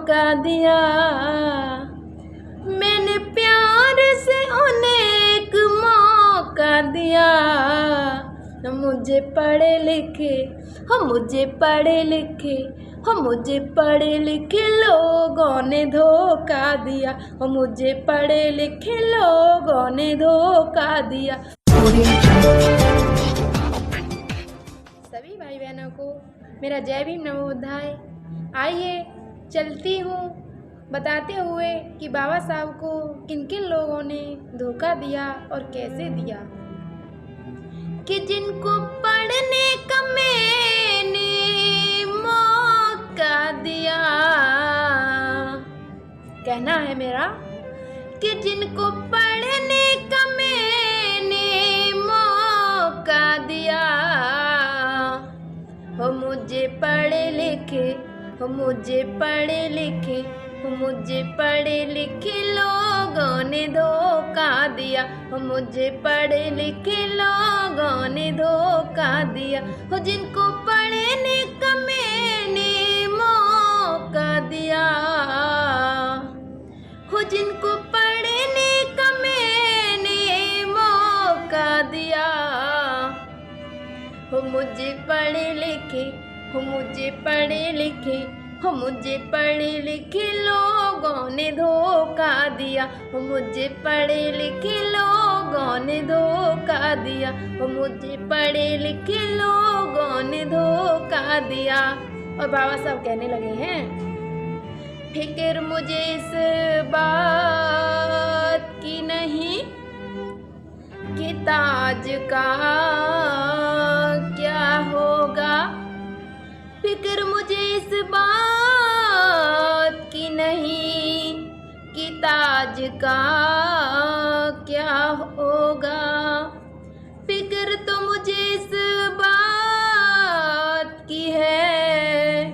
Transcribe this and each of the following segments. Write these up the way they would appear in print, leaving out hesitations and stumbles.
धोखा दिया। मैंने प्यार से उन्हें एक मौका दिया। मुझे पढ़े लिखे मुझे पढ़े लिखे मुझे पढ़े लिखे लोगों ने धोखा दिया। मुझे पढ़े लिखे लोगों ने धोखा दिया। सभी भाई बहनों को मेरा जय भीम नमो बुद्धाय। आइए चलती हूँ बताते हुए कि बाबा साहब को किन किन लोगों ने धोखा दिया और कैसे दिया। कि जिनको पढ़ने का मैंने मौका दिया, कहना है मेरा कि जिनको पढ़ने का मैंने मौका दिया। मुझे पढ़े लिखे मुझे पढ़े लिखे मुझे पढ़े लिखे लोगों ने धोखा दिया। मुझे पढ़े लिखे लोगों ने धोखा दिया। जिनको पढ़ने का मैंने मौका दिया। जिनको पढ़ने का मैंने मौका दिया। मुझे पढ़े लिखे मुझे पढ़े लिखे मुझे पढ़े लिखे लोगों ने धोखा दिया। मुझे पढ़े लिखे लोगों ने धोखा दिया। मुझे पढ़े लिखे लोगों ने धोखा दिया। और बाबा साहब कहने लगे हैं, फिक्र मुझे इस बात की नहीं कि ताज का क्या होगा। फिक्र मुझे इस बात की नहीं कि ताज का क्या होगा। फिक्र तो मुझे इस बात की है,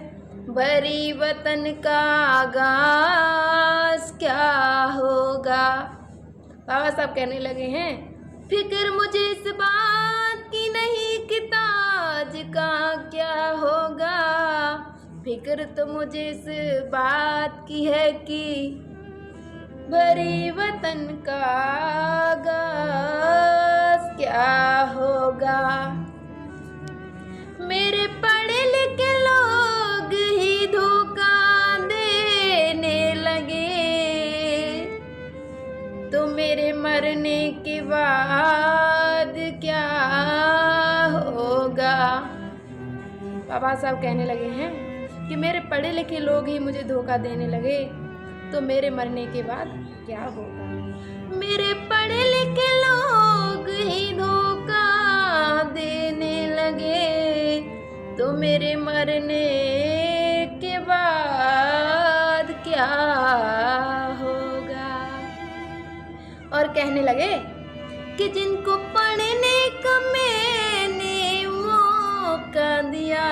भरी वतन का आगाज क्या होगा। बाबा साहब कहने लगे हैं, फिक्र मुझे इस बात की नहीं कि ताज का क्या होगा। फिक्र तो मुझे इस बात की है कि भरी वतन का आगाज क्या होगा। मेरे पढ़े लिखे लोग ही धोखा देने लगे तो मेरे मरने के बाद क्या होगा। बाबा साहब कहने लगे हैं कि मेरे पढ़े लिखे लोग ही मुझे धोखा देने लगे तो मेरे मरने के बाद क्या होगा। मेरे पढ़े लिखे लोग ही धोखा देने लगे तो मेरे मरने के बाद क्या होगा। और कहने लगे कि जिनको पढ़ने का मैंने मौका दिया।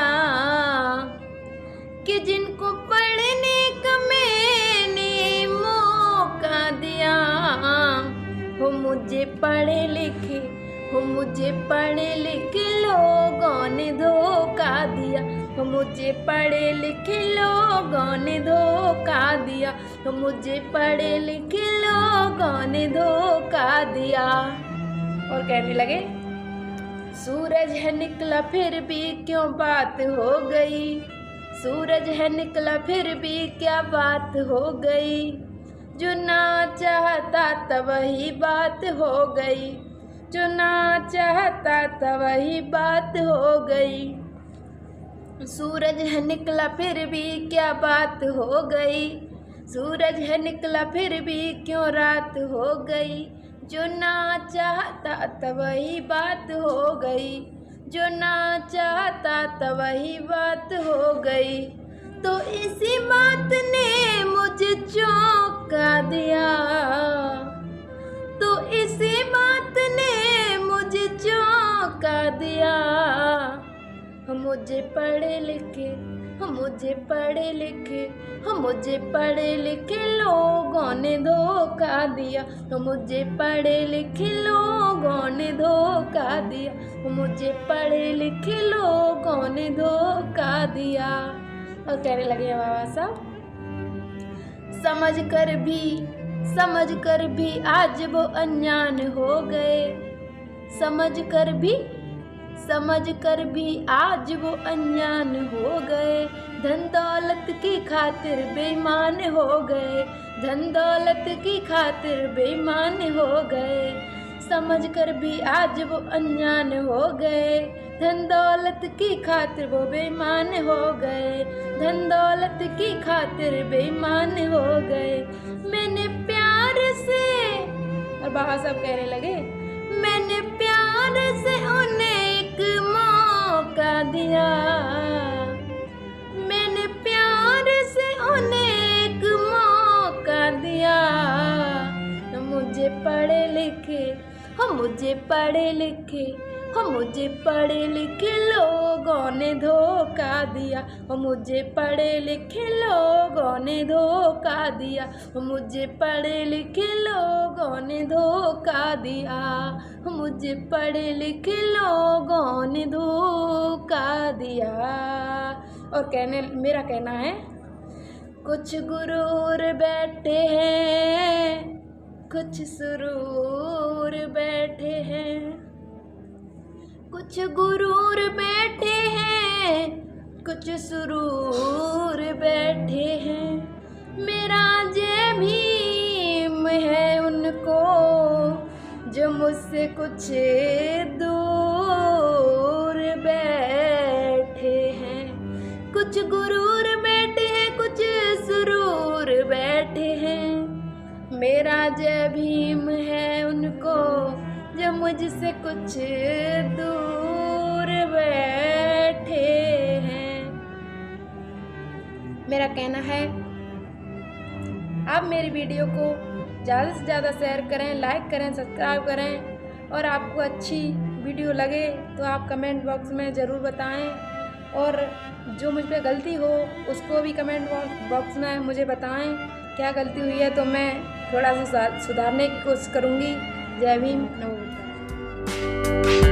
कि जिनको पढ़ने का मैंने मौका दिया। मुझे पढ़े लिखे मुझे पढ़े लिखे लोगों ने धोखा दिया। मुझे पढ़े लिखे लोगों ने धोखा दिया। मुझे पढ़े लिखे लोगों ने धोखा दिया। और कहने लगे, सूरज है निकला फिर भी क्यों बात हो गई। सूरज है निकला फिर भी क्या बात हो गई। जो ना चाहता था वही बात हो गई। जो ना चाहता था वही बात हो गई। सूरज है निकला फिर भी क्या बात हो गई। सूरज है निकला फिर भी क्यों रात हो गई। जो ना चाहता था वही बात हो गई। जो ना चाहता था वही बात हो गई। तो इसी बात ने मुझे चौंका दिया। तो इसी बात ने मुझे चौंका दिया। मुझे पढ़े लिखे मुझे पढ़े लिखे मुझे पढ़े लिखे लोगों ने धोखा दिया। मुझे पढ़े लिखे लोगों ने धोखा दिया। मुझे पढ़े लिखे लोगों ने धोखा दिया। और कहने लगे बाबा साहब, समझ कर भी आज वो अनजान हो गए। समझ कर भी आज वो अनजान हो गए। धन दौलत की खातिर बेईमान हो गए। धन दौलत की खातिर बेईमान हो गए। समझ कर भी आज वो अनजान हो गए। धन दौलत की खातिर वो बेईमान हो गए। धन दौलत की खातिर बेईमान हो गए। मैंने प्यार से, और बाबा साहब कहने लगे, मैंने प्यार से उन्हें एक मौका दिया। मैंने प्यार से उन्हें एक मौका दिया। मुझे पढ़े लिखे लोगों ने धोखा दिया। मुझे पढ़े लिखे लोगों ने धोखा दिया। मुझे पढ़े लिखे लोगों ने धोखा दिया। मुझे पढ़े लिखे लोगों ने धोखा दिया। और मेरा कहना है, कुछ गुरूर बैठे हैं, कुछ सुरूर बैठे हैं। कुछ गुरूर बैठे हैं, कुछ सुरूर बैठे हैं। मेरा जय भीम है उनको जो मुझसे कुछ दूर बैठे हैं। कुछ गुरूर बैठे हैं, कुछ सुरूर बैठे हैं। मेरा जय भीम है उनको जो मुझसे कुछ दूर बैठे हैं। मेरा कहना है, आप मेरी वीडियो को ज़्यादा से ज़्यादा शेयर करें, लाइक करें, सब्सक्राइब करें। और आपको अच्छी वीडियो लगे तो आप कमेंट बॉक्स में ज़रूर बताएं। और जो मुझ पे गलती हो उसको भी कमेंट बॉक्स में मुझे बताएं क्या गलती हुई है, तो मैं थोड़ा सा सुधारने की कोशिश करूँगी। जय भीम, नमो बुद्धाय।